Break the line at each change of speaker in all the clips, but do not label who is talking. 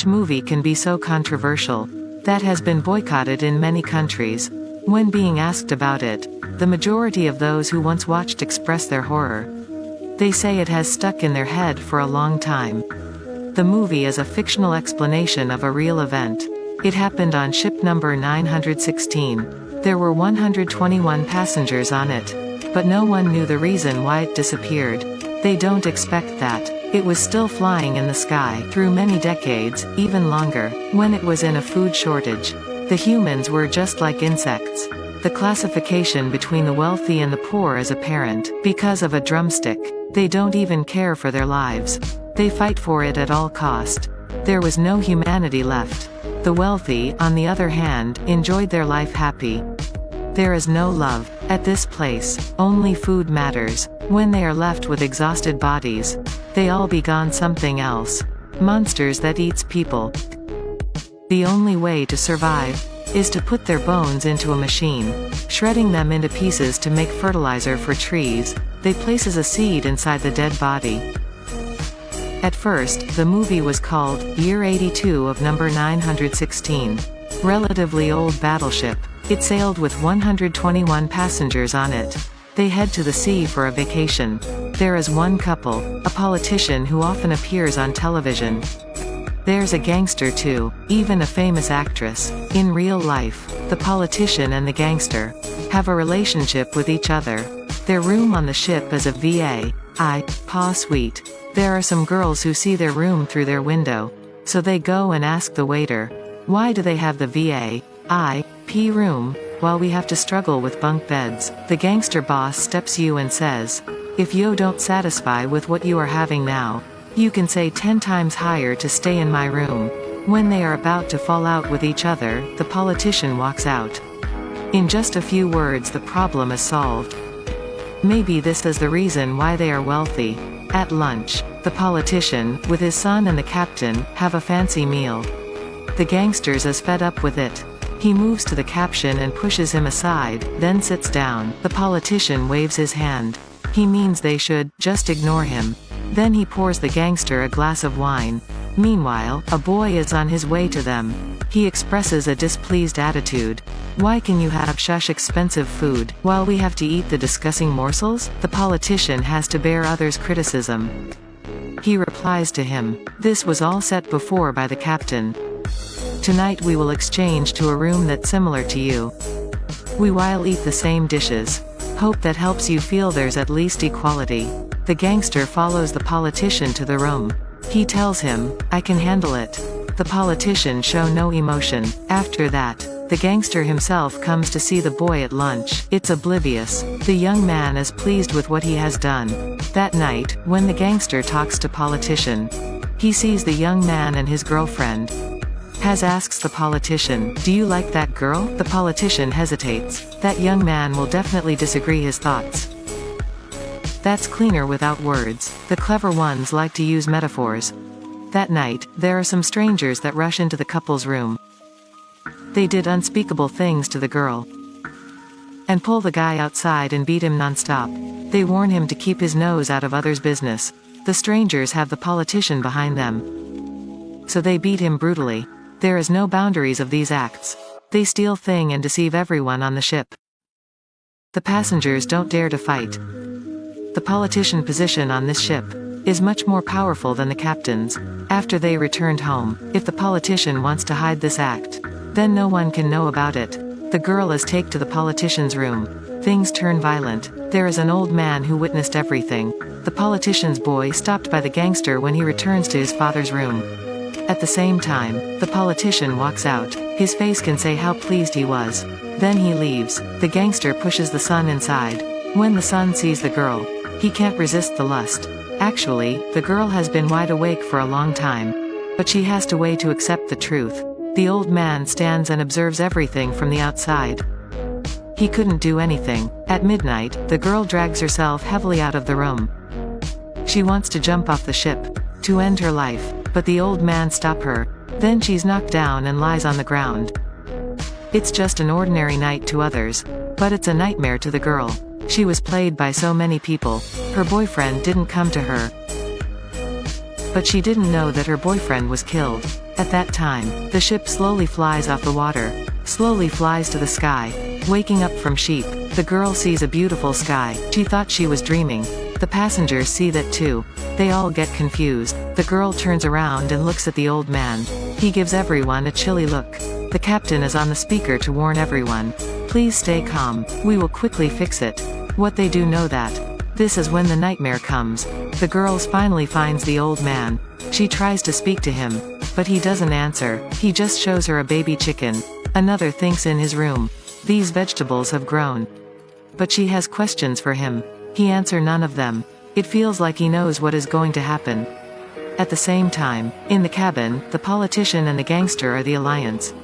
movie can be so controversial that has been boycotted in many countries. When being asked about it, the majority of those who once watched express their horror. They say it has stuck in their head for a long time. The movie is a fictional explanation of a real event. It happened on ship number 916. There were 121 passengers on it. But no one knew the reason why it disappeared. They don't expect that. It was still flying in the sky through many decades, even longer, when it was in a food shortage. The humans were just like insects. The classification between the wealthy and the poor is apparent. Because of a drumstick, they don't even care for their lives. They fight for it at all cost. There was no humanity left. The wealthy, on the other hand, enjoyed their life happy. There is no love. At this place, only food matters. When they are left with exhausted bodies, they all be gone something else. Monsters that eats people. The only way to survive is to put their bones into a machine, shredding them into pieces to make fertilizer for trees. They places a seed inside the dead body. At first, the movie was called Year 82 of number 916. Relatively old battleship. It sailed with 121 passengers on it. They head to the sea for a vacation. There is one couple, a politician who often appears on television. There's a gangster too, even a famous actress. In real life, the politician and the gangster have a relationship with each other. Their room on the ship is a VIP suite. There are some girls who see their room through their window. So they go and ask the waiter, why do they have the VIP room, while we have to struggle with bunk beds? The gangster boss steps you and says, if you don't satisfy with what you are having now, you can say 10 times higher to stay in my room. When they are about to fall out with each other, the politician walks out. In just a few words the problem is solved. Maybe this is the reason why they are wealthy. At lunch, the politician, with his son and the captain, have a fancy meal. The gangsters is fed up with it. He moves to the captain and pushes him aside, then sits down. The politician waves his hand. He means they should just ignore him. Then he pours the gangster a glass of wine. Meanwhile, a boy is on his way to them. He expresses a displeased attitude. Why can you have such expensive food, while we have to eat the disgusting morsels? The politician has to bear others' criticism. He replies to him, this was all set before by the captain. Tonight we will exchange to a room that's similar to you. We will eat the same dishes. Hope that helps you feel there's at least equality. The gangster follows the politician to the room. He tells him, I can handle it. The politician show no emotion. After that, the gangster himself comes to see the boy at lunch. It's oblivious. The young man is pleased with what he has done. That night, when the gangster talks to politician, he sees the young man and his girlfriend. Asks the politician, do you like that girl? The politician hesitates. That young man will definitely disagree his thoughts. That's cleaner without words. The clever ones like to use metaphors. That night, there are some strangers that rush into the couple's room. They did unspeakable things to the girl. And pull the guy outside and beat him non-stop. They warn him to keep his nose out of others' business. The strangers have the politician behind them. So they beat him brutally. There is no boundaries of these acts. They steal things and deceive everyone on the ship. The passengers don't dare to fight. The politician position on this ship is much more powerful than the captain's. After they returned home, if the politician wants to hide this act, then no one can know about it. The girl is taken to the politician's room. Things turn violent. There is an old man who witnessed everything. The politician's boy stopped by the gangster when he returns to his father's room. At the same time, the politician walks out. His face can say how pleased he was. Then he leaves. The gangster pushes the son inside. When the son sees the girl, he can't resist the lust. Actually, the girl has been wide awake for a long time. But she has to wait to accept the truth. The old man stands and observes everything from the outside. He couldn't do anything. At midnight, the girl drags herself heavily out of the room. She wants to jump off the ship to end her life, but the old man stops her. Then she's knocked down and lies on the ground. It's just an ordinary night to others, but it's a nightmare to the girl. She was played by so many people. Her boyfriend didn't come to her. but she didn't know that her boyfriend was killed. At that time, the ship slowly flies off the water, slowly flies to the sky. Waking up from sheep, the girl sees a beautiful sky. She thought she was dreaming. The passengers see that too. They all get confused. The girl turns around and looks at the old man. He gives everyone a chilly look. The captain is on the speaker to warn everyone. Please stay calm. We will quickly fix it. What they do know that. This is when the nightmare comes. The girl finally finds the old man. She tries to speak to him, but he doesn't answer. He just shows her a baby chicken. Another thinks in his room. These vegetables have grown. But she has questions for him. He answers none of them. It feels like he knows what is going to happen. At the same time, in the cabin, the politician and the gangster are the alliance.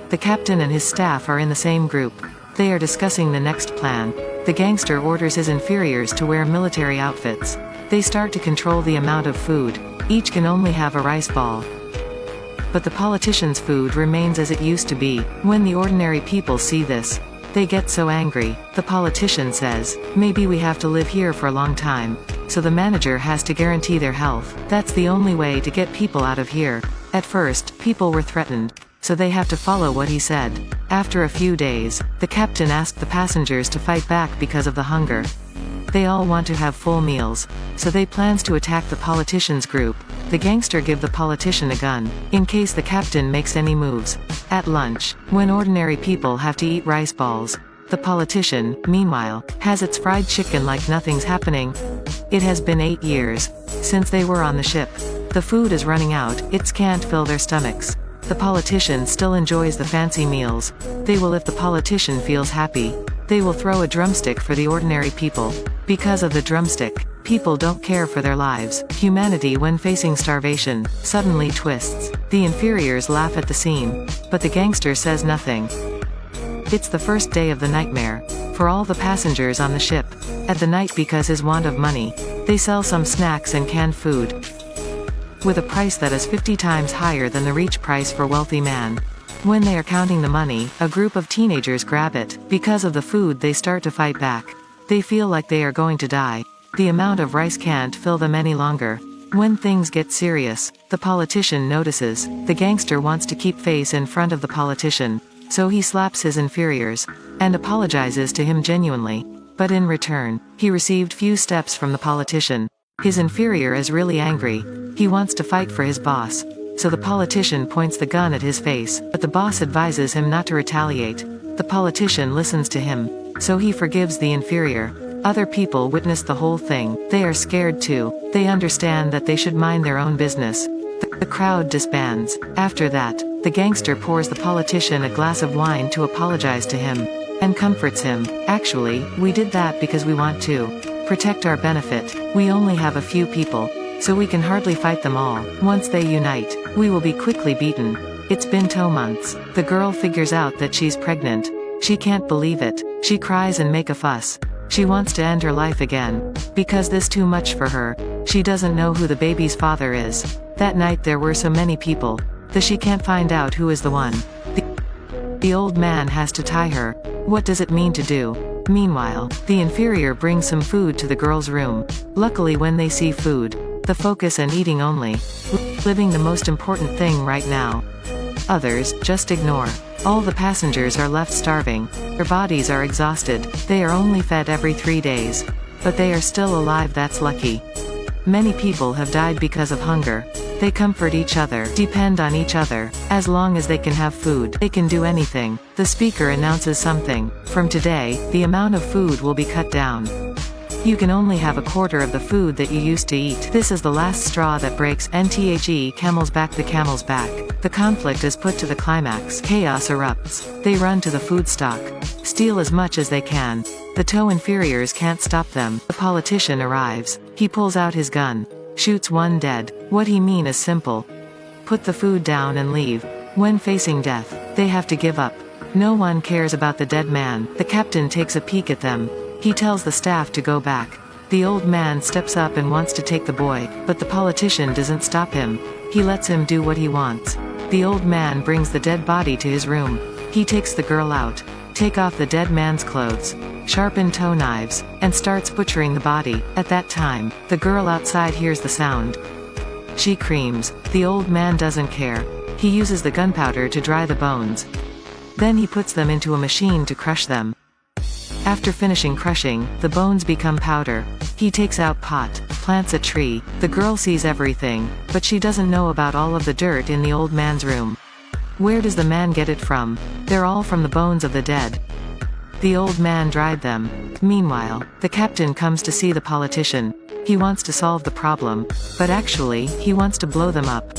The captain and his staff are in the same group. They are discussing the next plan. The gangster orders his inferiors to wear military outfits. They start to control the amount of food. Each can only have a rice ball. But the politician's food remains as it used to be. When the ordinary people see this, they get so angry. The politician says, maybe we have to live here for a long time. So the manager has to guarantee their health. That's the only way to get people out of here. At first, people were threatened, so they have to follow what he said. After a few days, the captain asked the passengers to fight back because of the hunger. They all want to have full meals, so they plans to attack the politician's group. The gangster give the politician a gun, in case the captain makes any moves. At lunch, when ordinary people have to eat rice balls, the politician, meanwhile, has its fried chicken like nothing's happening. It has been 8 years since they were on the ship. The food is running out, it can't fill their stomachs. The politician still enjoys the fancy meals. They will if the politician feels happy. They will throw a drumstick for the ordinary people. Because of the drumstick, people don't care for their lives. Humanity when facing starvation, suddenly twists. The inferiors laugh at the scene, but the gangster says nothing. It's the first day of the nightmare. For all the passengers on the ship. At the night because his want of money, they sell some snacks and canned food. With a price that is 50 times higher than the reach price for wealthy man. When they are counting the money, a group of teenagers grab it. Because of the food they start to fight back. They feel like they are going to die. The amount of rice can't fill them any longer. When things get serious, the politician notices. The gangster wants to keep face in front of the politician. So he slaps his inferiors, and apologizes to him genuinely. But in return, he received few steps from the politician. His inferior is really angry. He wants to fight for his boss. So the politician points the gun at his face, but the boss advises him not to retaliate. The politician listens to him, so he forgives the inferior. Other people witness the whole thing. They are scared too. They understand that they should mind their own business. The crowd disbands. After that, the gangster pours the politician a glass of wine to apologize to him, and comforts him. Actually, we did that because we want to protect our benefit. We only have a few people, so we can hardly fight them all. Once they unite, we will be quickly beaten. It's been 2 months. The girl figures out that she's pregnant. She can't believe it. She cries and make a fuss. She wants to end her life again. Because this too much for her. She doesn't know who the baby's father is. That night there were so many people, that she can't find out who is the one. The old man has to tie her. What does it mean to do? Meanwhile, the inferior brings some food to the girl's room. Luckily when they see food, the focus on eating only. Living the most important thing right now. Others, just ignore. All the passengers are left starving. Their bodies are exhausted. They are only fed every 3 days. But they are still alive, that's lucky. Many people have died because of hunger. They comfort each other, depend on each other. As long as they can have food, they can do anything. The speaker announces something. From today, the amount of food will be cut down. You can only have a quarter of the food that you used to eat. This is the last straw that breaks. Camel's back. The camel's back. The conflict is put to the climax. Chaos erupts. They run to the food stock. Steal as much as they can. The toe inferiors can't stop them. The politician arrives. He pulls out his gun. Shoots one dead. What he mean is simple. Put the food down and leave. When facing death, they have to give up. No one cares about the dead man. The captain takes a peek at them. He tells the staff to go back. The old man steps up and wants to take the boy, but the politician doesn't stop him. He lets him do what he wants. The old man brings the dead body to his room. He takes the girl out, take off the dead man's clothes, sharpen toe knives, and starts butchering the body. At that time, the girl outside hears the sound. She screams. The old man doesn't care. He uses the gunpowder to dry the bones. Then he puts them into a machine to crush them. After finishing crushing, the bones become powder. He takes out pot, plants a tree. The girl sees everything, but she doesn't know about all of the dirt in the old man's room. Where does the man get it from? They're all from the bones of the dead. The old man dried them. Meanwhile, the captain comes to see the politician. He wants to solve the problem, but actually, he wants to blow them up.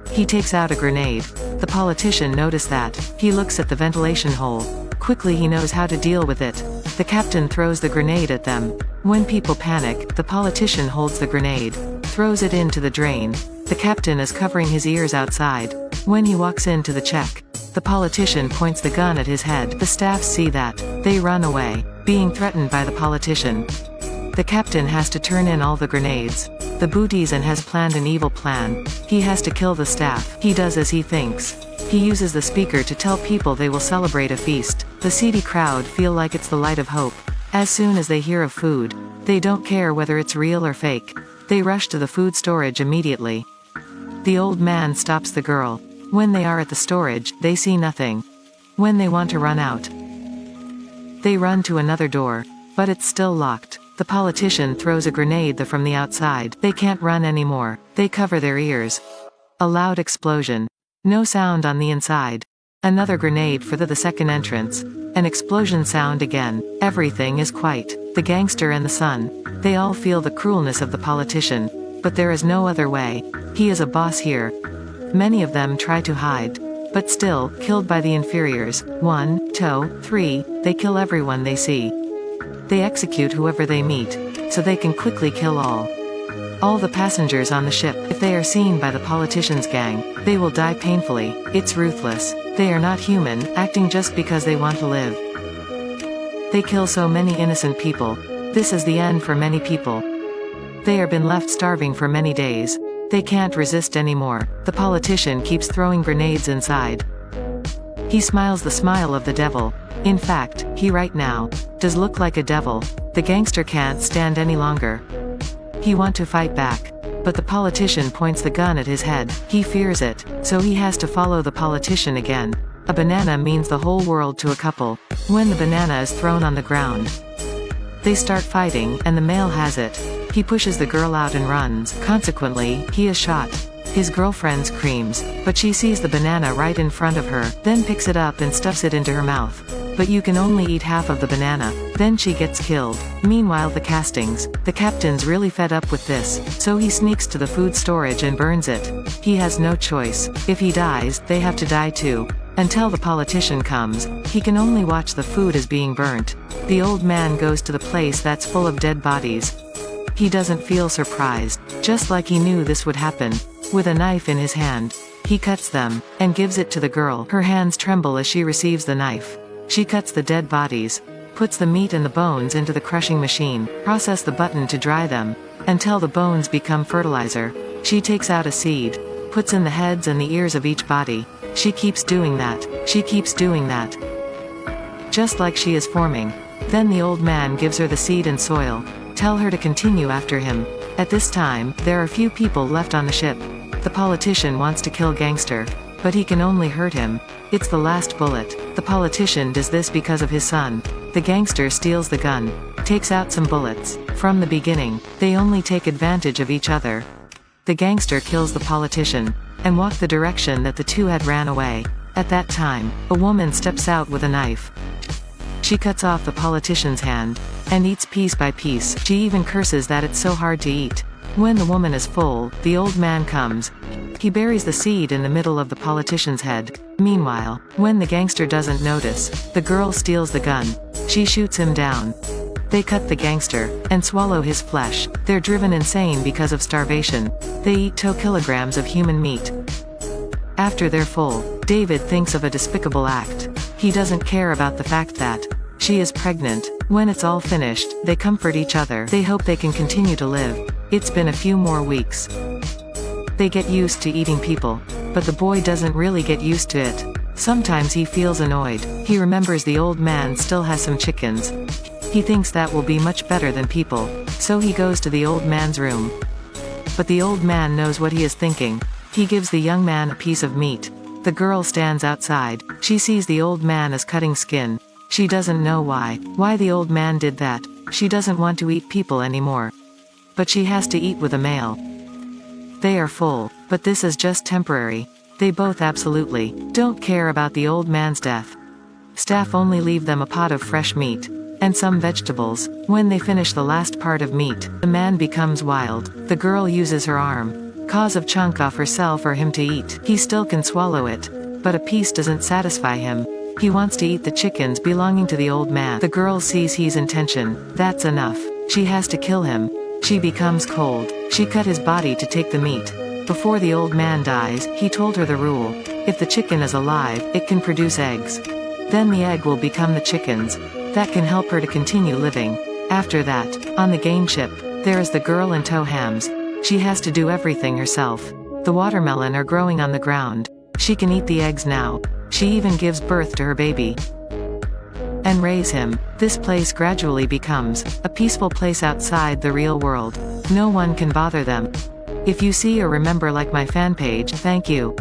He takes out a grenade. The politician noticed that. He looks at the ventilation hole. Quickly he knows how to deal with it. The captain throws the grenade at them. When people panic, the politician holds the grenade, throws it into the drain. The captain is covering his ears outside. When he walks in to the check, the politician points the gun at his head. The staff see that. They run away, being threatened by the politician. The captain has to turn in all the grenades. The booties and has planned an evil plan. He has to kill the staff. He does as he thinks. He uses the speaker to tell people they will celebrate a feast. The seedy crowd feel like it's the light of hope. As soon as they hear of food, they don't care whether it's real or fake. They rush to the food storage immediately. The old man stops the girl. When they are at the storage, they see nothing. When they want to run out, they run to another door, but it's still locked. The politician throws a grenade from the outside. They can't run anymore. They cover their ears. A loud explosion. No sound on the inside. Another grenade for the second entrance. An explosion sound again. Everything is quiet. The gangster and the son. They all feel the cruelness of the politician. But there is no other way. He is a boss here. Many of them try to hide. But still, killed by the inferiors. 1, 2, 3, they kill everyone they see. They execute whoever they meet, so they can quickly kill all the passengers on the ship. If they are seen by the politician's gang, they will die painfully. It's ruthless. They are not human, acting just because they want to live. They kill so many innocent people. This is the end for many people. They have been left starving for many days. They can't resist anymore. The politician keeps throwing grenades inside. He smiles the smile of the devil. In fact, he right now does look like a devil. The gangster can't stand any longer. He want to fight back, but the politician points the gun at his head. He fears it, so he has to follow the politician again. A banana means the whole world to a couple. When the banana is thrown on the ground, they start fighting, and the male has it. He pushes the girl out and runs. Consequently, he is shot. His girlfriend screams, but she sees the banana right in front of her, then picks it up and stuffs it into her mouth. But you can only eat half of the banana. Then she gets killed. Meanwhile, the castings. The captain's really fed up with this, so he sneaks to the food storage and burns it. He has no choice. If he dies, they have to die too. Until the politician comes, he can only watch the food as being burnt. The old man goes to the place that's full of dead bodies. He doesn't feel surprised, just like he knew this would happen. With a knife in his hand, he cuts them, and gives it to the girl. Her hands tremble as she receives the knife. She cuts the dead bodies, puts the meat and the bones into the crushing machine, process the button to dry them, until the bones become fertilizer. She takes out a seed, puts in the heads and the ears of each body. She keeps doing that. She keeps doing that. Just like she is forming. Then the old man gives her the seed and soil. Tell her to continue after him. At this time, there are few people left on the ship. The politician wants to kill gangster, but he can only hurt him. It's the last bullet. The politician does this because of his son. The gangster steals the gun, takes out some bullets. From the beginning, they only take advantage of each other. The gangster kills the politician, and walk the direction that the two had ran away. At that time, a woman steps out with a knife. She cuts off the politician's hand, and eats piece by piece. She even curses that it's so hard to eat. When the woman is full, the old man comes. He buries the seed in the middle of the politician's head. Meanwhile, when the gangster doesn't notice, the girl steals the gun. She shoots him down. They cut the gangster, and swallow his flesh. They're driven insane because of starvation. They eat 2 kilograms of human meat. After they're full, David thinks of a despicable act. He doesn't care about the fact that she is pregnant. When it's all finished, they comfort each other. They hope they can continue to live. It's been a few more weeks. They get used to eating people, but the boy doesn't really get used to it. Sometimes he feels annoyed. He remembers the old man still has some chickens. He thinks that will be much better than people, so he goes to the old man's room. But the old man knows what he is thinking. He gives the young man a piece of meat. The girl stands outside. She sees the old man is cutting skin. She doesn't know why the old man did that. She doesn't want to eat people anymore. But she has to eat with a male. They are full, but this is just temporary. They both absolutely don't care about the old man's death. Staff only leave them a pot of fresh meat. And some vegetables. When they finish the last part of meat, the man becomes wild. The girl uses her arm. Cause of chunk off herself or him to eat. He still can swallow it. But a piece doesn't satisfy him. He wants to eat the chickens belonging to the old man. The girl sees his intention. That's enough. She has to kill him. She becomes cold. She cut his body to take the meat. Before the old man dies, he told her the rule. If the chicken is alive, it can produce eggs. Then the egg will become the chickens. That can help her to continue living. After that, on the game ship, there is the girl in tow hams. She has to do everything herself. The watermelon are growing on the ground. She can eat the eggs now. She even gives birth to her baby. And raise him. This place gradually becomes a peaceful place outside the real world. No one can bother them. If you see or remember like my fan page, thank you.